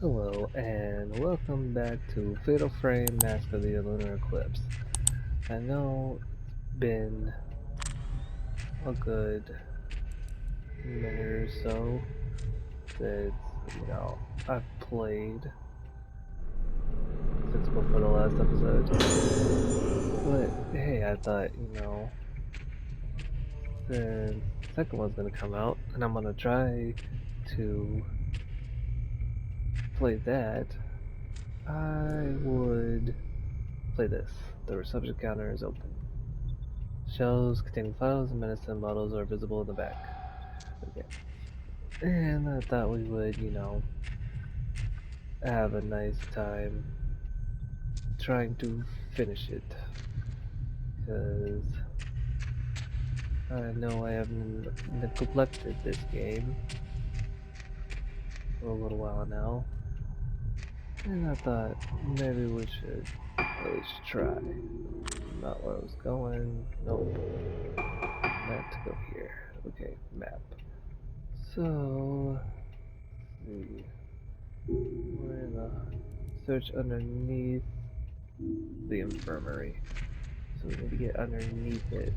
Hello and welcome back to Fatal Frame Mask of the Lunar Eclipse. I know it's been a good minute or so since, I've played since before the last episode. But hey, I thought, the second one's gonna come out and I'm gonna try to play that. I would play this. The reception counter is open. Shelves containing files and medicine bottles are visible in the back. Okay. And I thought we would, have a nice time trying to finish it. Because I know I have neglected this game for a little while now. And I thought maybe we should at least try. Not where I was going. Nope. Meant to go here. Okay, map. So, let's see. We're in the search underneath the infirmary. So we need to get underneath it.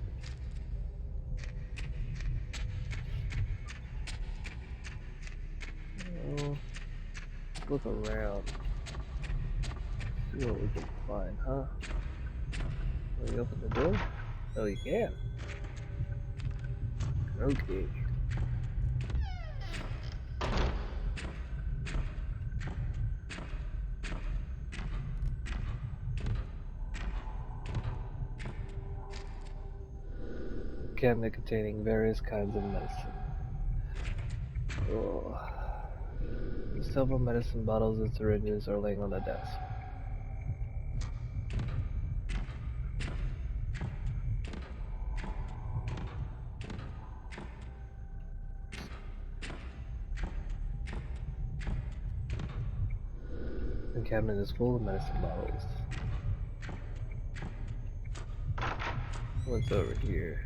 So, look around. See what we can find, huh? Will you open the door? Oh, you can. Okay. Cabinet containing various kinds of medicine. Oh. Several medicine bottles and syringes are laying on the desk. The cabinet is full of medicine bottles. What's over here?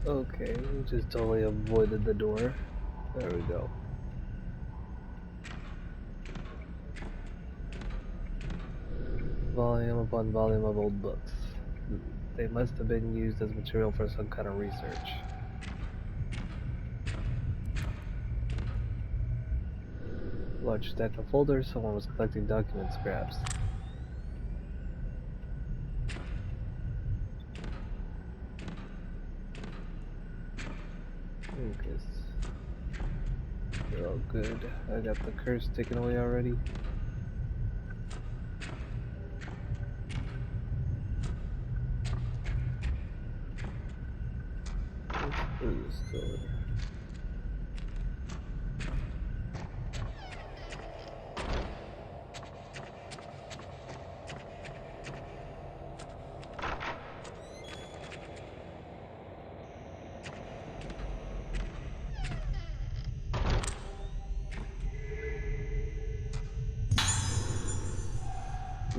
Okay, we just totally avoided the door. There we go. Volume upon volume of old books. They must have been used as material for some kind of research. Large stack of folders, someone was collecting document scraps. Lucas. You're all good. I got the curse taken away already. Let's do this door.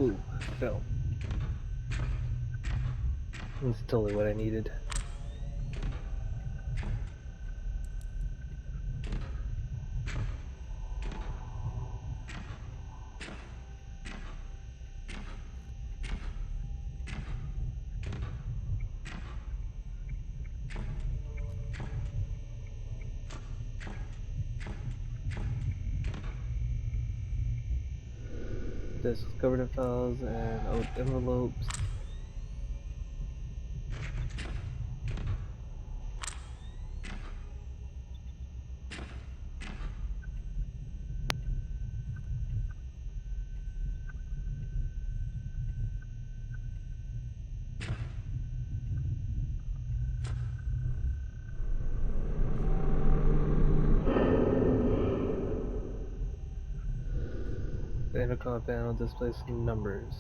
Ooh, film. That's totally what I needed. This is covered in files and old envelopes. The intercom panel displays some numbers.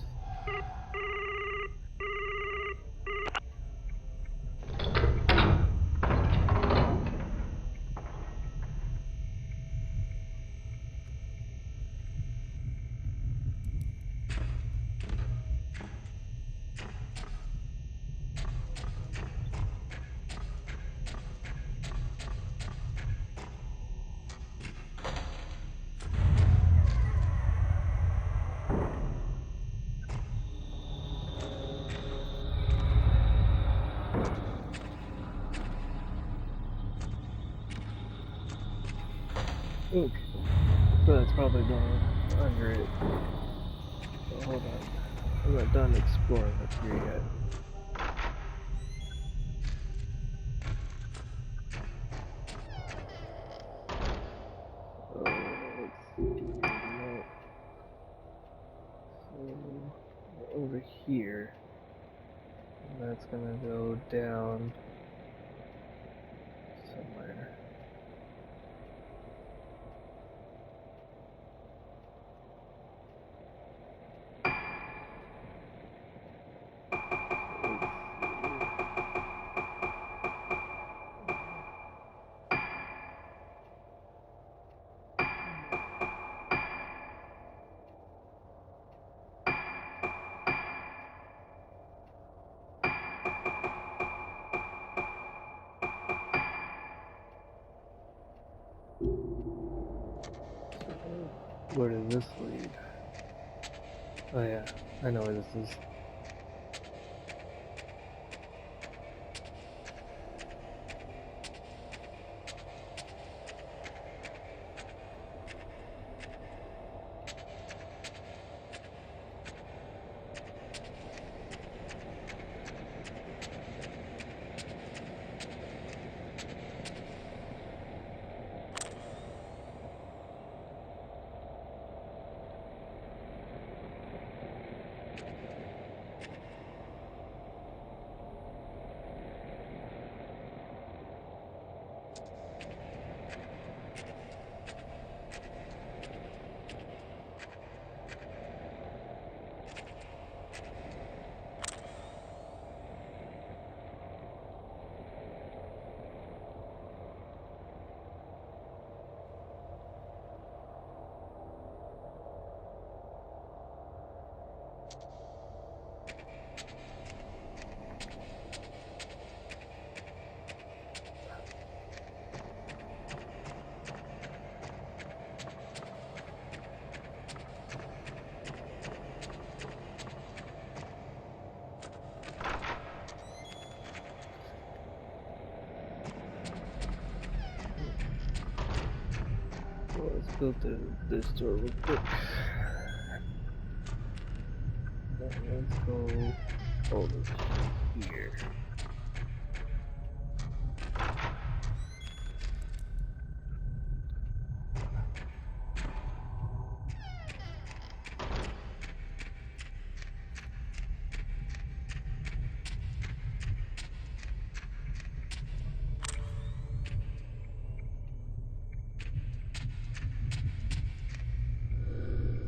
Okay, so that's probably going under it. So hold on, I'm not done exploring up here yet. Let's see. No. So over here, and that's gonna go down somewhere. Where does this lead? Oh yeah, I know where this is. Well, let's go through this door real quick. And let's go over here.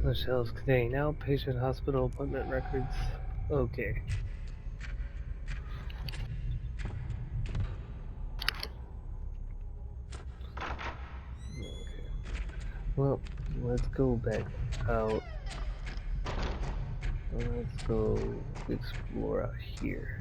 The shelves contain outpatient hospital appointment records. Okay. Okay. Well, let's go back out. Let's go explore out here.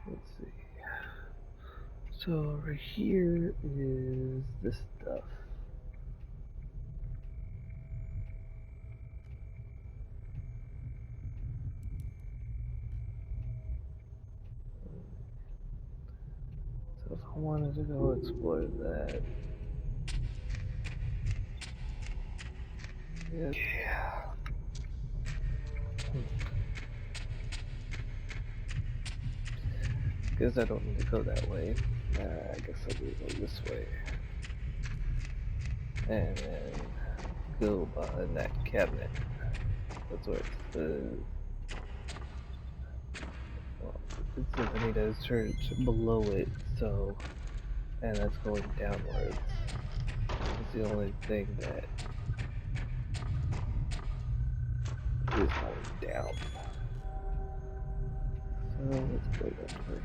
Let's see. So over here is this stuff. So if I wanted to go explore that. Yeah. Guess I don't need to go that way. I guess I'll go this way. And then go behind that cabinet. That's what it says. Well, it says I need to search below it, so, and that's going downwards. It's the only thing that is going down. So let's go that way.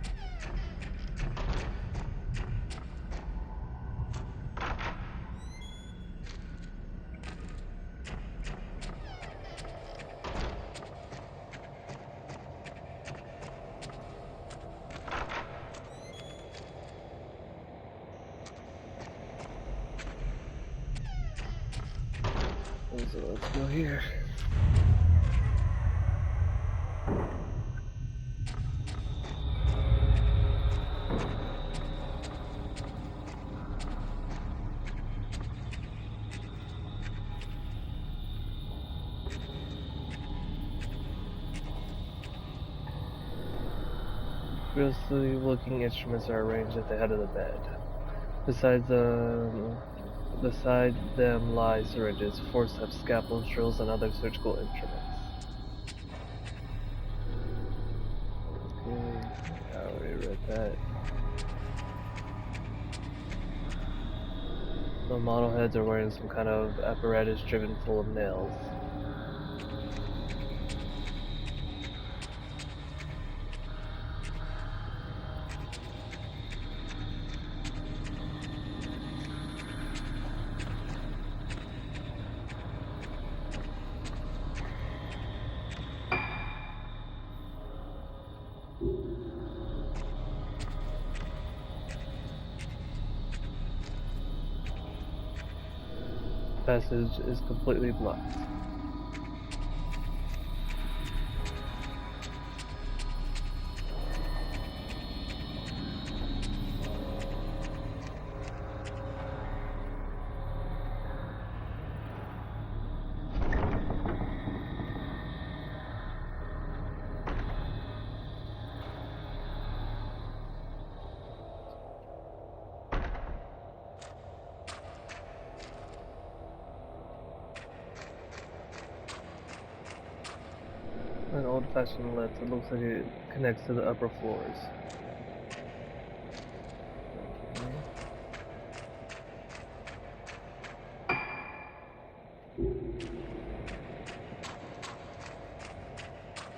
So let's go here. Grossly looking instruments are arranged at the head of the bed. Beside them lie syringes, forceps, scalpels, drills, and other surgical instruments. Okay, I already read that. The model heads are wearing some kind of apparatus driven full of nails. Passage is completely blocked. An old-fashioned lift. It looks like it connects to the upper floors. Okay.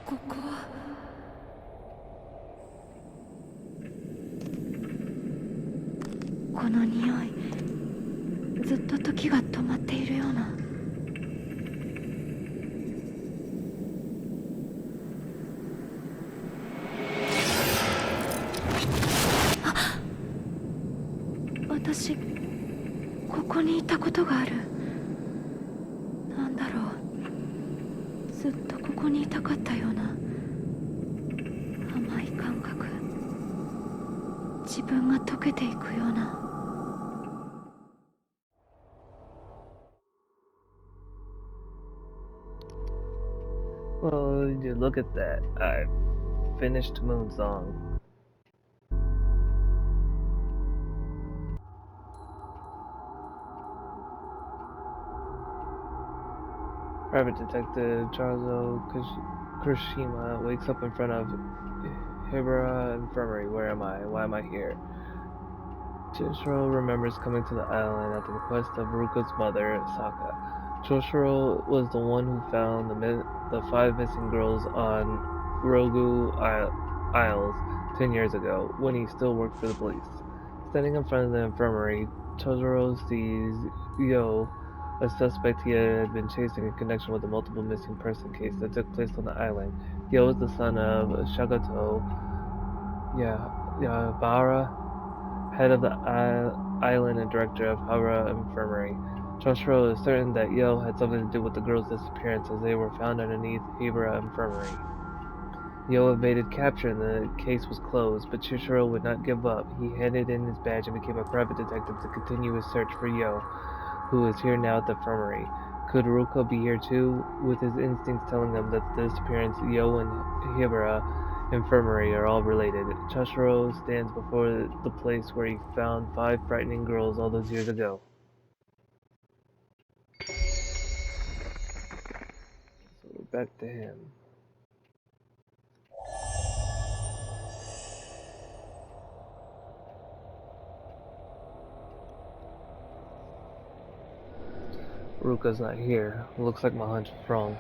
ここはこの匂い、ずっと時が止まっているような。あ、私ここにいたことがある。なんだろう、ずっとここにいたかったような甘い感覚、自分が溶けていくような。Well, you look at that. I finished Moonsong. Private Detective Charzo Kurishima wakes up in front of Hibara Infirmary. Where am I? Why am I here? Choshiro remembers coming to the island at the request of Ruko's mother, Saka. Choshiro was the one who found the 5 missing girls on Rogu Isles 10 years ago, when he still worked for the police. Standing in front of the infirmary, Choshiro sees Yo, a suspect he had been chasing in connection with the multiple missing person case that took place on the island. Yo is the son of Shagato Yabara, head of the island and director of Hara Infirmary. Choshiro is certain that Yo had something to do with the girls' disappearance, as they were found underneath Hibara Infirmary. Yo evaded capture and the case was closed, but Choshiro would not give up. He handed in his badge and became a private detective to continue his search for Yo, who is here now at the infirmary. Could Ruko be here too? With his instincts telling him that the disappearance, Yo and Hibara Infirmary are all related. Choshiro stands before the place where he found 5 frightening girls all those years ago. So we're back to him. Ruka's not here. Looks like my hunch is wrong.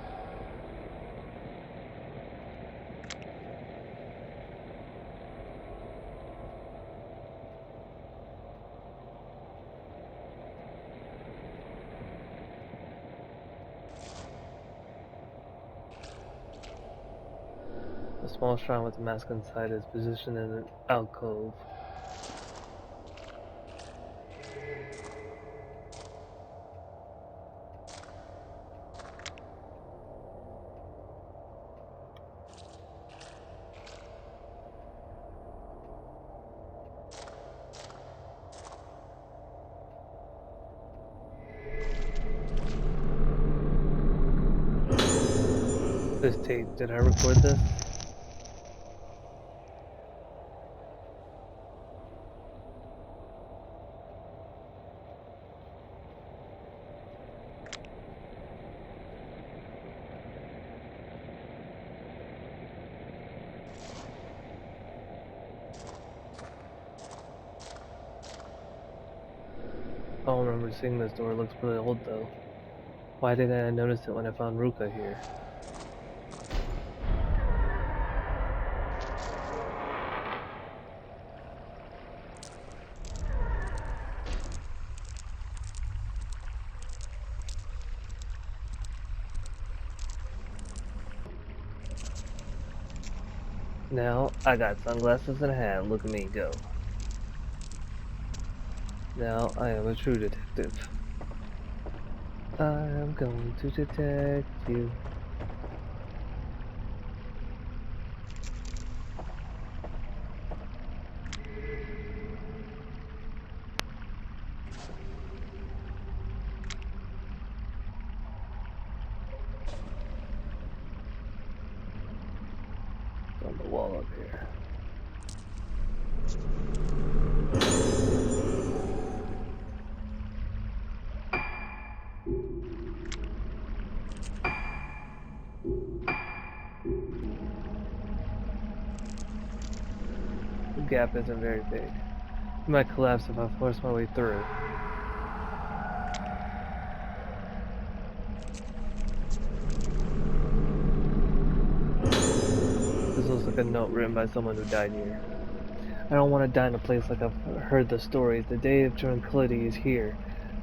A small shrine with a mask inside is positioned in an alcove. This tape, did I record this? I don't remember seeing this door. It looks really old though. Why didn't I notice it when I found Ruka here? Now, I got sunglasses and a hat. Look at me go. Now, I am a true detective. I am going to detect you. It's on the wall up here. The gap isn't very big. It might collapse if I force my way through. This looks like a note written by someone who died here. I don't want to die in a place like I've heard the stories. The day of tranquility is here.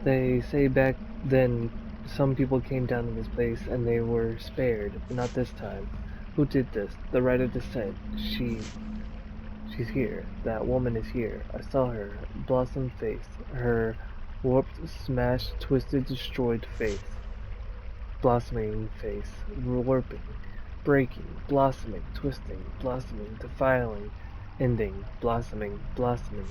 They say back then some people came down to this place and they were spared, but not this time. Who did this? The right of descent. She's here. That woman is here. I saw her. Blossom face. Her warped, smashed, twisted, destroyed face. Blossoming face. Warping. Breaking. Blossoming. Twisting. Blossoming. Defiling. Ending. Blossoming. Blossoming.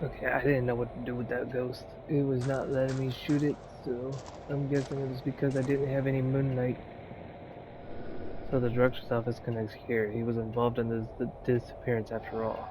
Okay, I didn't know what to do with that ghost. It was not letting me shoot it, so I'm guessing it was because I didn't have any moonlight. So the director's office connects here. He was involved in the disappearance after all.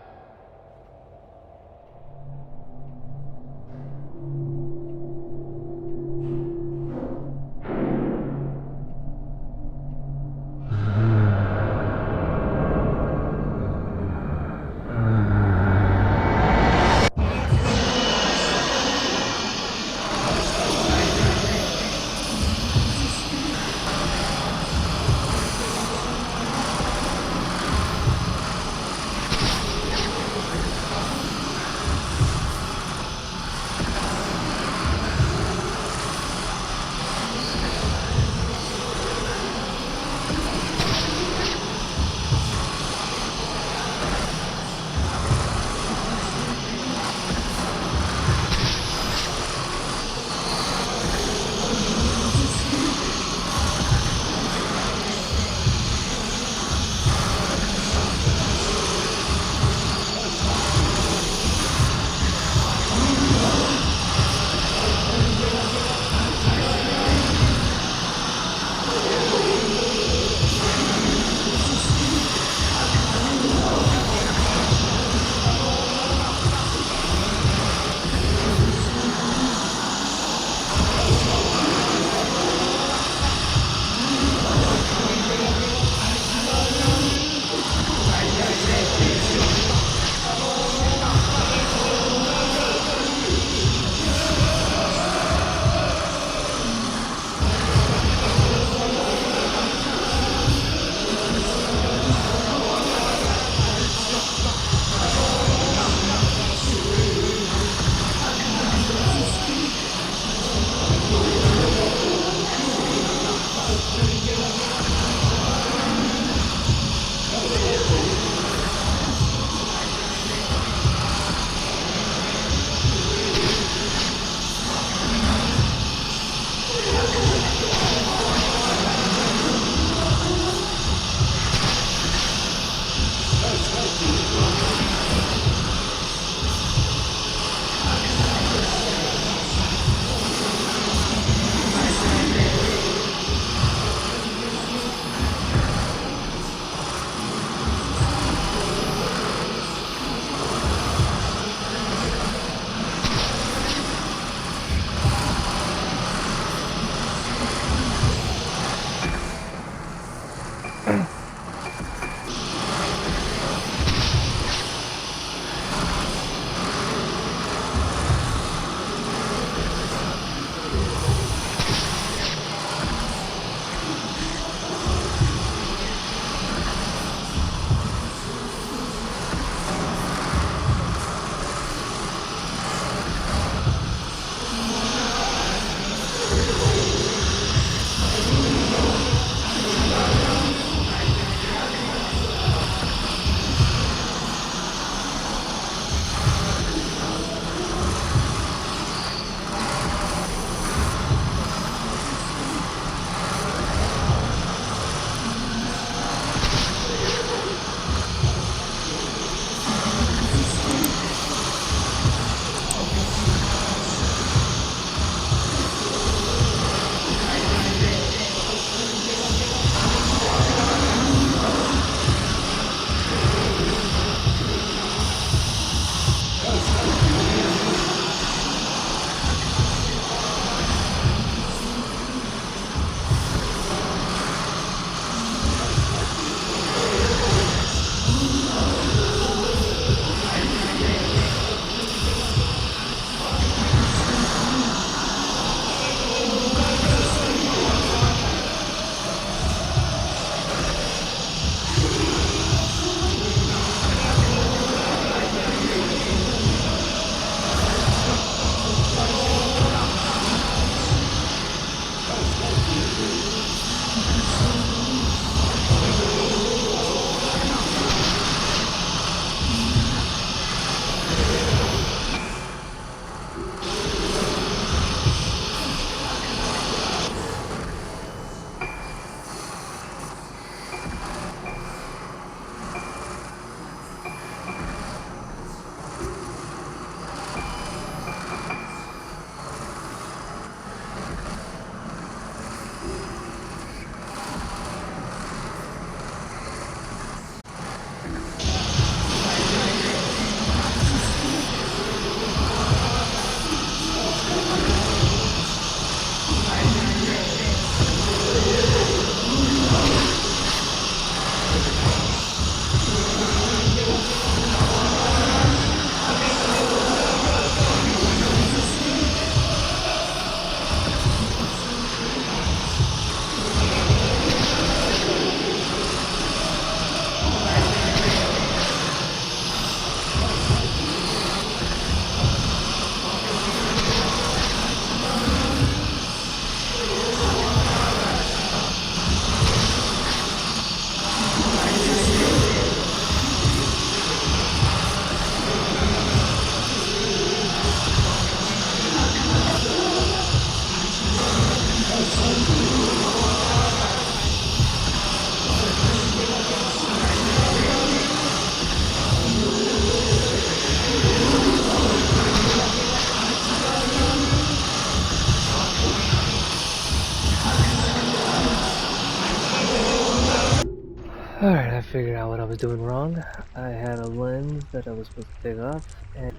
Alright, I figured out what I was doing wrong. I had a lens that I was supposed to take off, and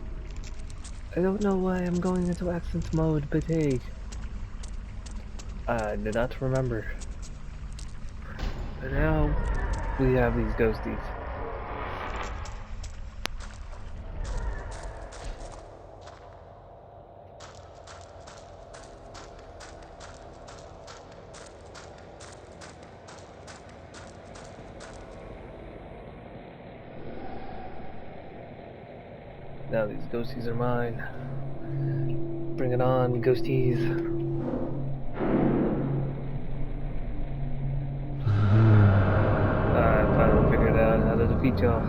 I don't know why I'm going into accent mode, but hey, I did not remember. But now, we have these ghosties. Now these ghosties are mine. Bring it on, ghosties. I finally figured out how to defeat y'all.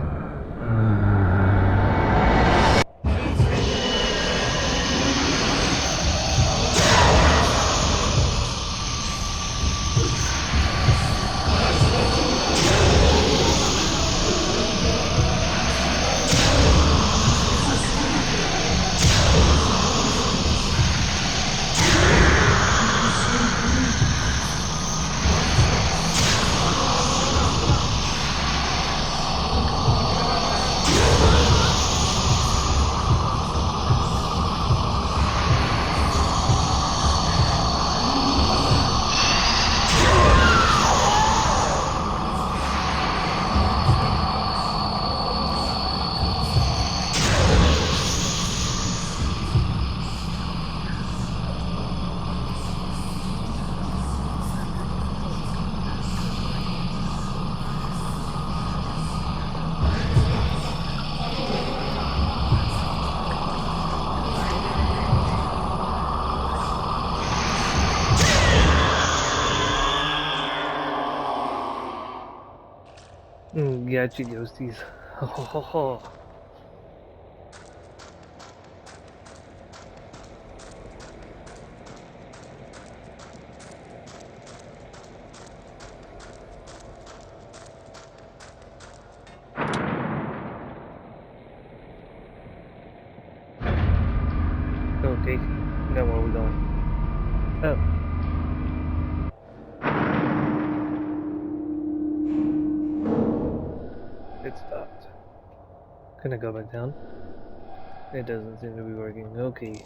Gotcha, ghosties. Ho ho ho ho. Okay, now where are we going? Oh. It stopped. Can I go back down? It doesn't seem to be working. Okay.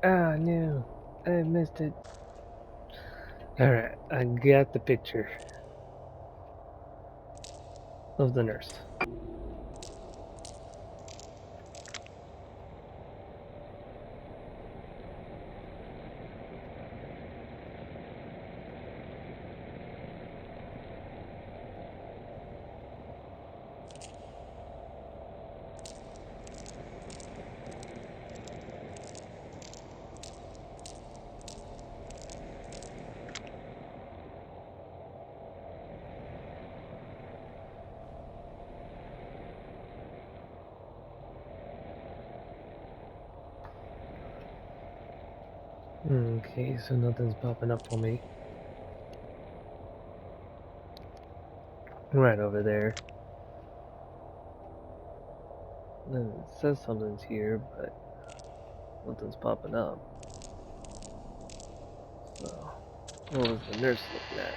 Ah, no. I missed it. Alright, I got the picture of the nurse. Okay, so nothing's popping up for me. Right over there. It says something's here, but nothing's popping up. So, what was the nurse looking at?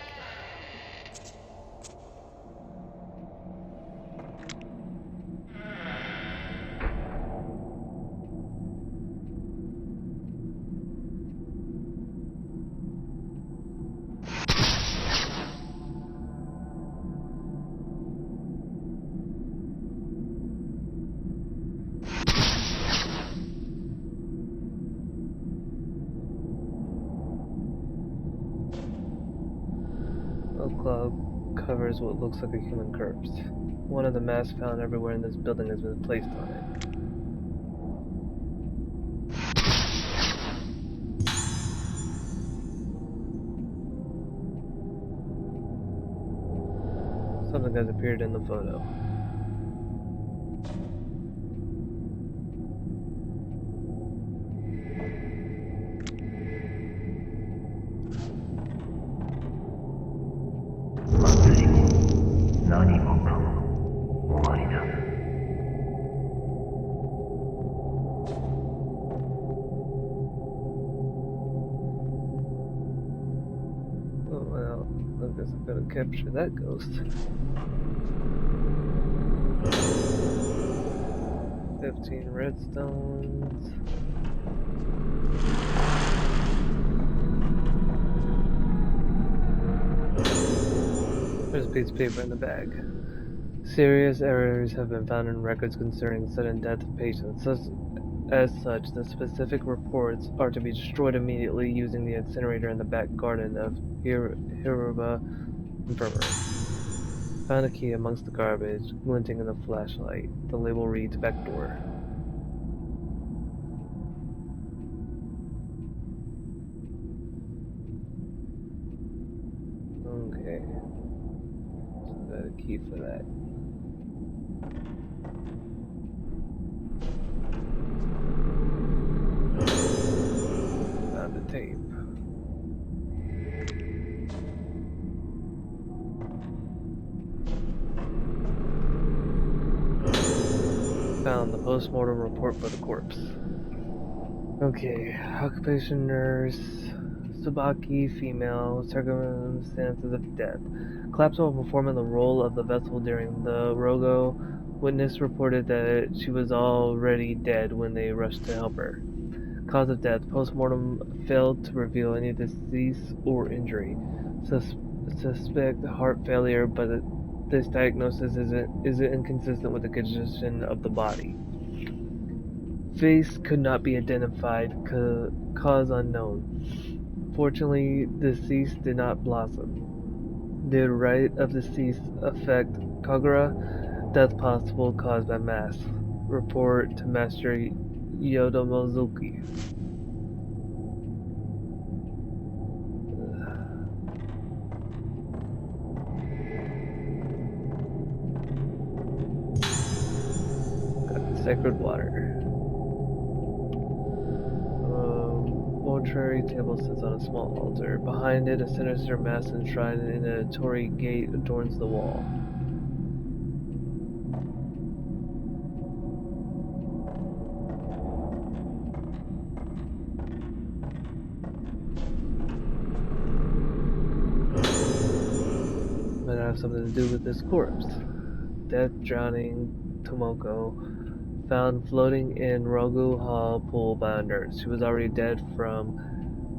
A cloud covers what looks like a human corpse. One of the masks found everywhere in this building has been placed on it. Something has appeared in the photo. I guess I'm gonna capture that ghost. 15 redstones. There's a piece of paper in the bag. Serious errors have been found in records concerning sudden death of patients. As such, the specific reports are to be destroyed immediately using the incinerator in the back garden of Hiruba Infirmary. Found a key amongst the garbage, glinting in the flashlight. The label reads back door. Okay. So got a key for that. Found the tape. Found the post-mortem report for the corpse. Okay, occupation nurse, Tsubaki, female, circumstances of death. Collapsed while performing the role of the vessel during the Rogo. Witness reported that she was already dead when they rushed to help her. Cause of death, postmortem failed to reveal any decease or injury. Suspect heart failure, but this diagnosis isn't inconsistent with the condition of the body. Face could not be identified, cause unknown. Fortunately, deceased did not blossom. Did right of deceased affect Kagura? Death possible caused by mass. Report to Master Yodomozuki. Sacred water. Mortuary table sits on a small altar. Behind it, a sinister mass enshrined in a torii gate adorns the wall. Might have something to do with this corpse. Death drowning Tomoko. Found floating in Rogu Hall pool by a nurse. She was already dead from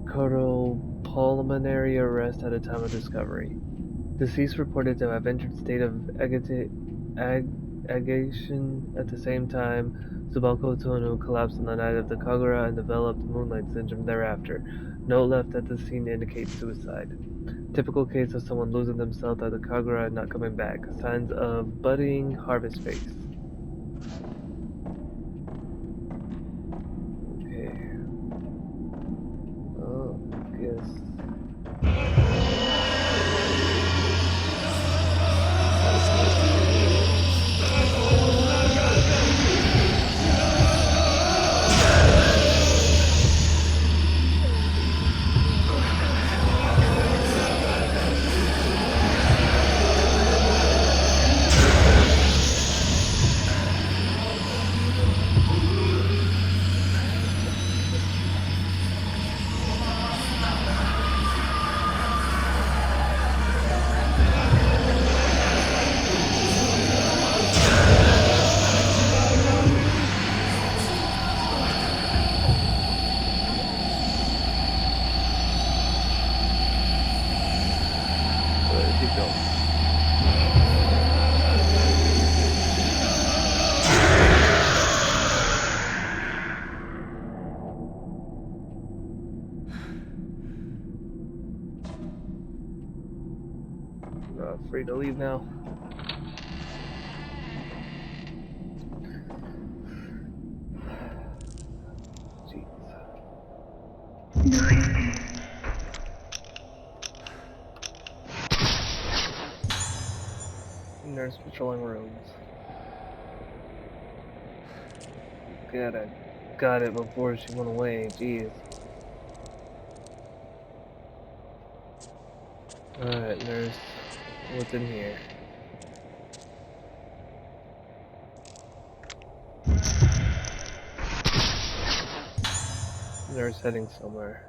cardiopulmonary arrest at the time of discovery. Deceased reported to have entered state of agitation at the same time. Tsubako Tonu collapsed on the night of the Kagura and developed moonlight syndrome thereafter. Note left at the scene to indicate suicide. Typical case of someone losing themselves at the Kagura and not coming back. Signs of budding harvest phase. Okay. Oh, guess. Keep going. Free to leave now. Jeez. Nurse patrolling rooms. Good, I got it before she went away. Jeez. Alright, nurse. What's in here? Nurse heading somewhere.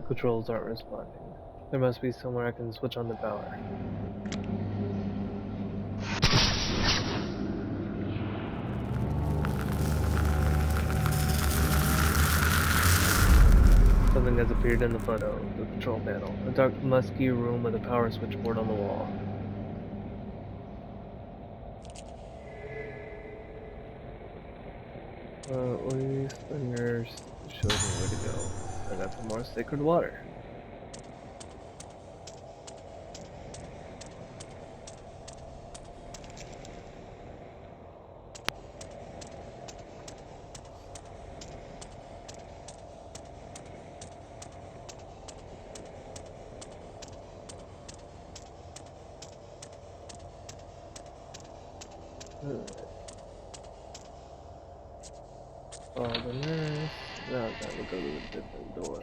The controls aren't responding. There must be somewhere I can switch on the power. Something has appeared in the photo, the control panel. A dark, musky room with a power switchboard on the wall. At least the nurse showed me where to go. I got some more sacred water. Follow the nurse. Now time to go to a different door.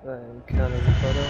I encountered the photo.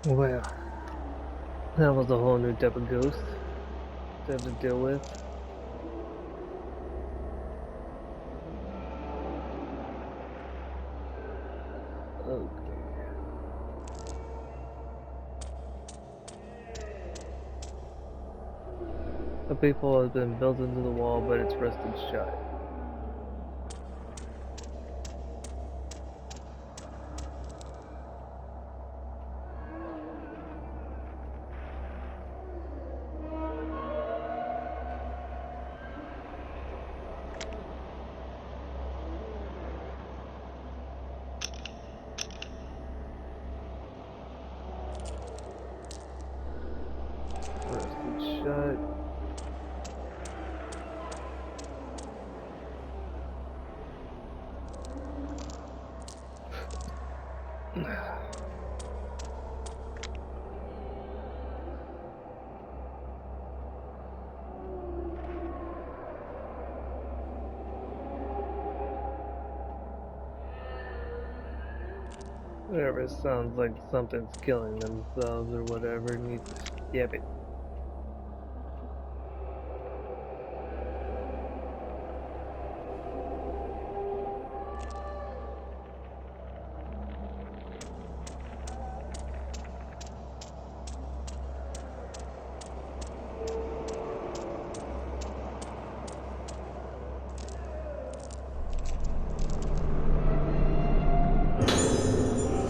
Well, That was a whole new type of ghost to have to deal with. Okay. The people has been built into the wall, but it's rusted shut. Rusted shut. Whatever sounds like something's killing themselves or whatever needs to skip it.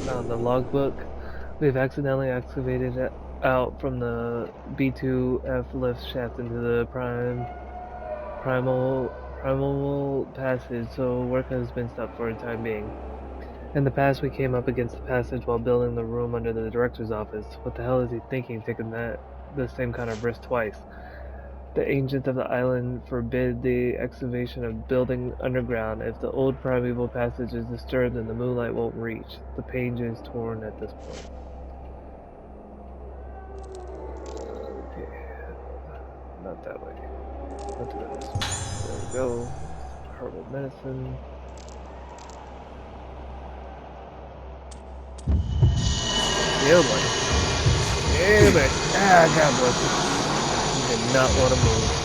Found the logbook. We've accidentally excavated it out from the B2F lift shaft into the primal passage, so work has been stopped for the time being. In the past, we came up against the passage while building the room under the director's office. What the hell is he thinking, taking the same kind of risk twice? The ancients of the island forbid the excavation of building underground. If the old primeval passage is disturbed, then the moonlight won't reach. The page is torn at this point. Okay, not that way. Let's go this way. There we go. Herbal medicine. Yeah, buddy. Yeah, buddy. Ah, God bless you. You did not want to move.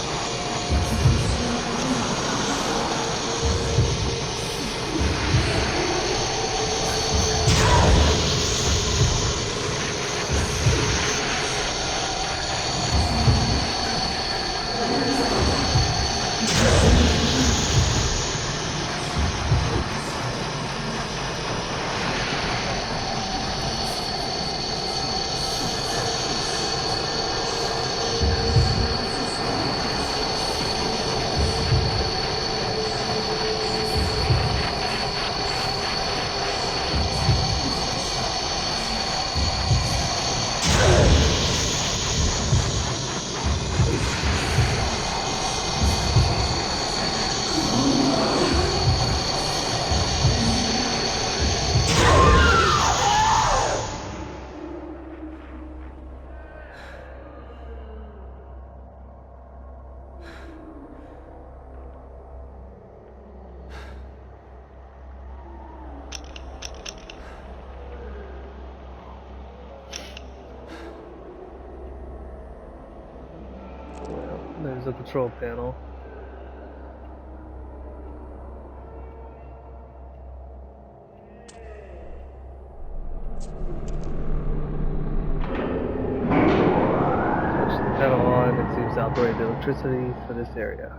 Well, there's a control panel. Switch the panel on. It seems to operate the electricity for this area.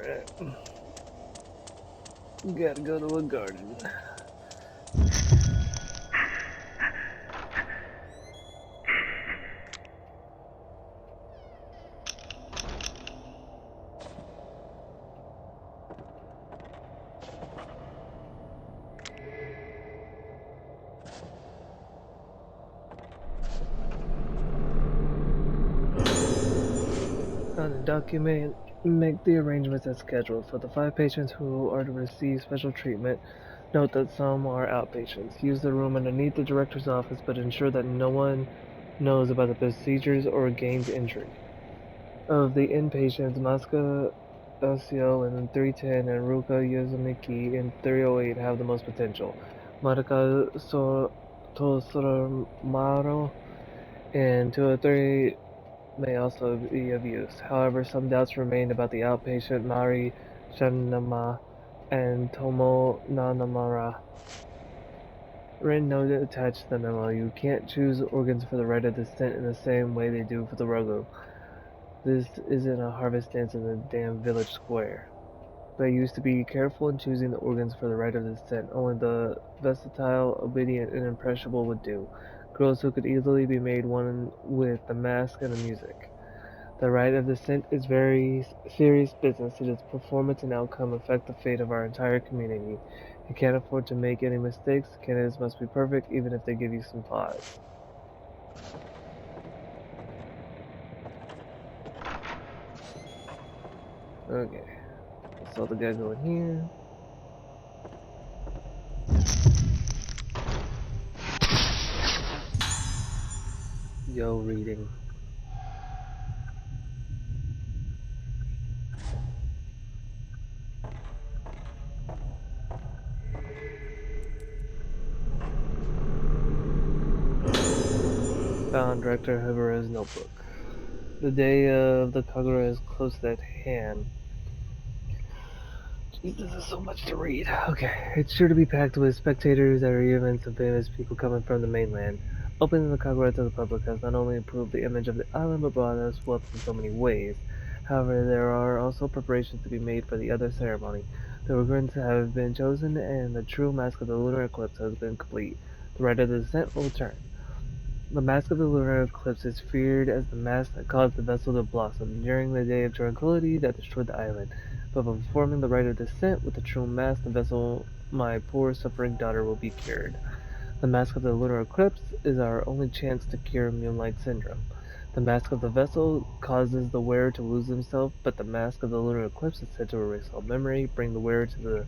Alright. Gotta go to a garden. On the document, make the arrangements as scheduled. For the 5 patients who are to receive special treatment, note that some are outpatients. Use the room underneath the director's office, but ensure that no one knows about the procedures or gains injury. Of the inpatients, Masuka Osio in 310 and Ruka Yuzumiki in 308 have the most potential. Marika Tosoromaro in 203 may also be of use. However, some doubts remain about the outpatient Mari Shanama and Tomo Nanamara. Written note attached to the memo. You can't choose organs for the right of descent in the same way they do for the Rogu. This isn't a harvest dance in the damn village square. They used to be careful in choosing the organs for the right of descent. Only the versatile, obedient, and impressionable would do. Girls who could easily be made one with the mask and the music. The right of descent is very serious business. Its performance and outcome affect the fate of our entire community. You can't afford to make any mistakes. The candidates must be perfect, even if they give you some pause. Okay. Saw the guy going here. Yo, reading. Found Director Hibara's notebook. The day of the Kagura is close at hand. Jeez, this is so much to read. Okay, it's sure to be packed with spectators at our events and famous people coming from the mainland. Opening the Kagura to the public has not only improved the image of the island but brought us wealth in so many ways. However, there are also preparations to be made for the other ceremony. The organs have been chosen and the true mask of the lunar eclipse has been complete. The rite of the descent will turn. The mask of the lunar eclipse is feared as the mask that caused the vessel to blossom during the day of tranquility that destroyed the island. But by performing the rite of descent with the true mask, the vessel, my poor suffering daughter, will be cured. The mask of the lunar eclipse is our only chance to cure Moonlight Syndrome. The mask of the vessel causes the wearer to lose himself, but the mask of the lunar eclipse is said to erase all memory, bring the wearer to the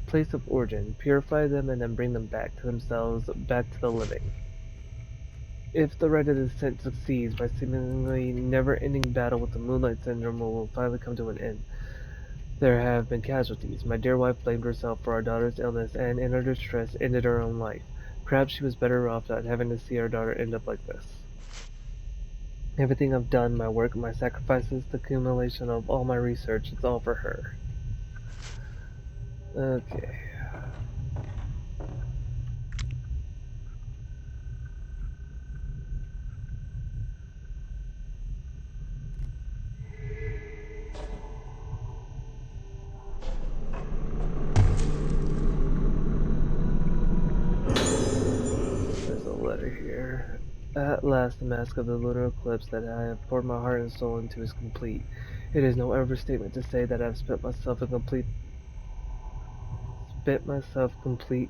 place of origin, purify them, and then bring them back to themselves, back to the living. If the rite of descent succeeds, my seemingly never-ending battle with the Moonlight Syndrome will finally come to an end. There have been casualties. My dear wife blamed herself for our daughter's illness and, in her distress, ended her own life. Perhaps she was better off not having to see our daughter end up like this. Everything I've done, my work, my sacrifices, the accumulation of all my research, it's all for her. Okay. There's a letter here. At last, the mask of the lunar eclipse that I have poured my heart and soul into is complete. It is no overstatement to say that I have spent myself complete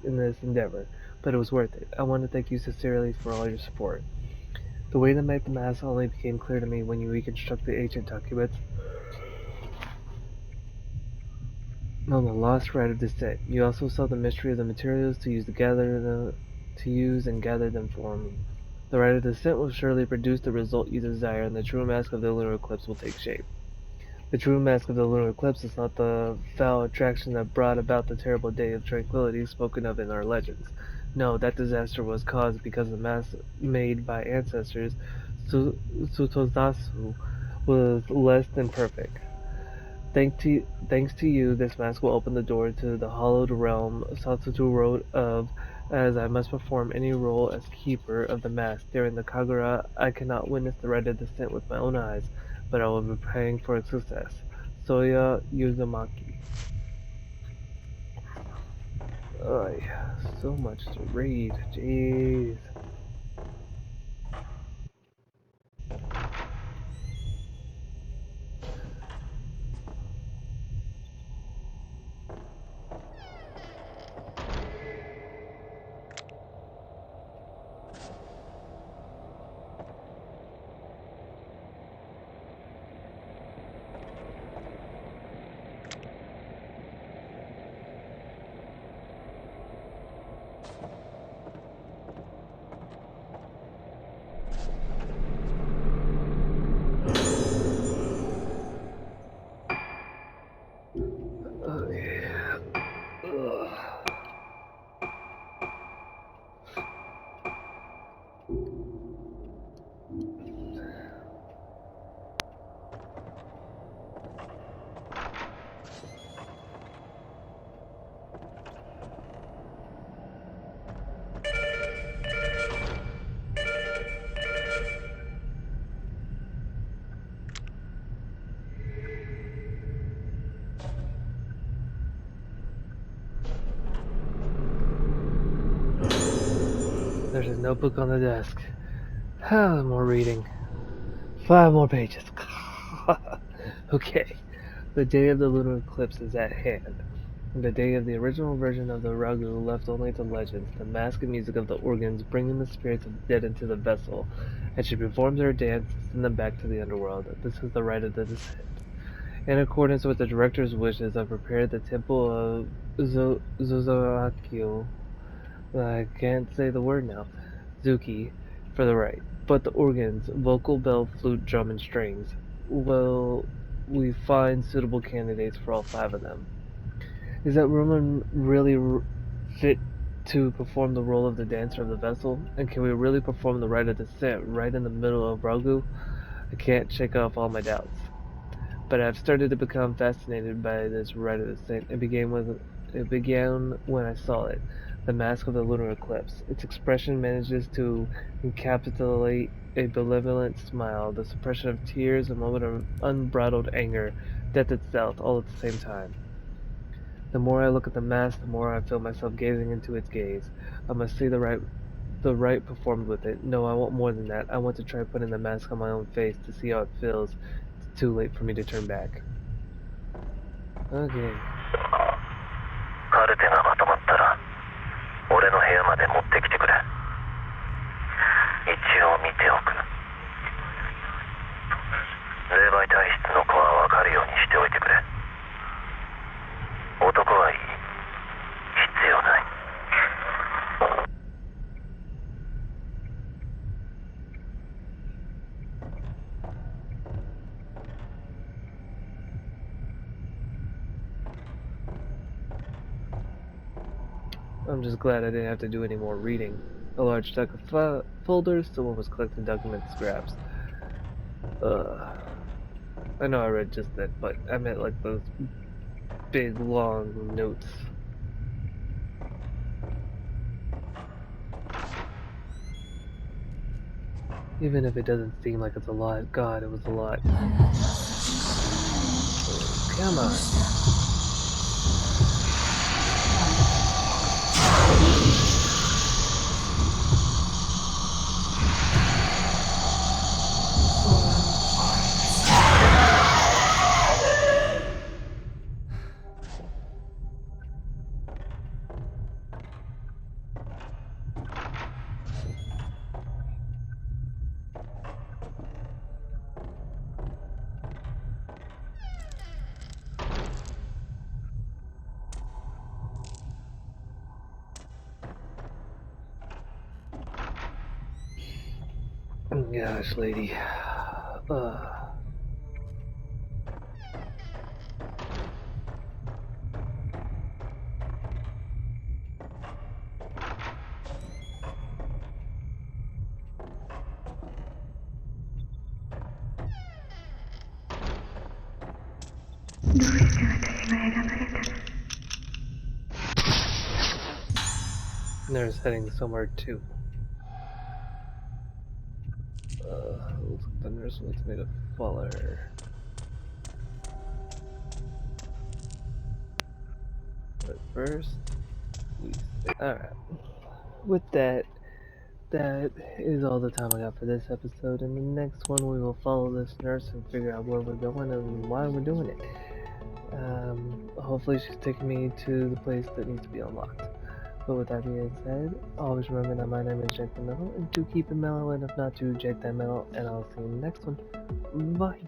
in this endeavor, but it was worth it. I want to thank you sincerely for all your support. The way to make the mask only became clear to me when you reconstruct the ancient documents on the lost rite of descent. You also saw the mystery of the materials to use and gather them for me. The rite of descent will surely produce the result you desire, and the true mask of the lunar eclipse will take shape. The true mask of the lunar eclipse is not the foul attraction that brought about the terrible day of tranquility spoken of in our legends. No, that disaster was caused because the mask made by ancestors, Sutozasu, was less than perfect. Thanks to you, this mask will open the door to the hallowed realm Satsutu wrote of, as I must perform any role as keeper of the mask. During the Kagura, I cannot witness the rite of descent with my own eyes, but I will be praying for its success. Soya Uzumaki. Oh yeah, so much to read. Jeez. Oh yeah. Ugh. There's a notebook on the desk. More reading. 5 more pages. Okay. The day of the lunar eclipse is at hand. The day of the original version of the ragu left only to legends, the mask and music of the organs bringing the spirits of the dead into the vessel, and she performs her dance to send them back to the underworld. This is the rite of the descent. In accordance with the director's wishes, I prepared the temple of Zozoakio. I can't say the word now. Zuki, for the rite. But the organs, vocal, bell, flute, drum, and strings, will we find suitable candidates for all 5 of them? Is that woman really fit to perform the role of the dancer of the vessel? And can we really perform the rite of descent right in the middle of Ragu? I can't shake off all my doubts. But I've started to become fascinated by this rite of descent. It began when I saw it, the mask of the lunar eclipse. Its expression manages to encapsulate a benevolent smile, the suppression of tears, a moment of unbridled anger, death itself, all at the same time. The more I look at the mask, the more I feel myself gazing into its gaze. I must see the rite performed with it. No, I want more than that. I want to try putting the mask on my own face to see how it feels. It's too late for me to turn back. Okay. カルテがまとまったら俺の部屋まで持ってきてくれ。一応見ておく。霊媒体質の子は分かるようにしておいてくれ。男はいい。必要ない。I'm just glad I didn't have to do any more reading. A large stack of folders, someone was collecting document scraps. I know I read just that, but I meant like those big, long notes. Even if it doesn't seem like it's a lot, God, it was a lot. Come on. Gosh, lady. There's heading somewhere too. Looks like the nurse wants me to follow her. first we say. Alright. With that, that is all the time I got for this episode. In the next one, we will follow this nurse and figure out where we're going and why we're doing it. Hopefully she's taking me to the place that needs to be unlocked. But with that being said, always remember that my name is Jack the Metal, and to keep it mellow, and if not to Jack that Metal, and I'll see you in the next one. Bye.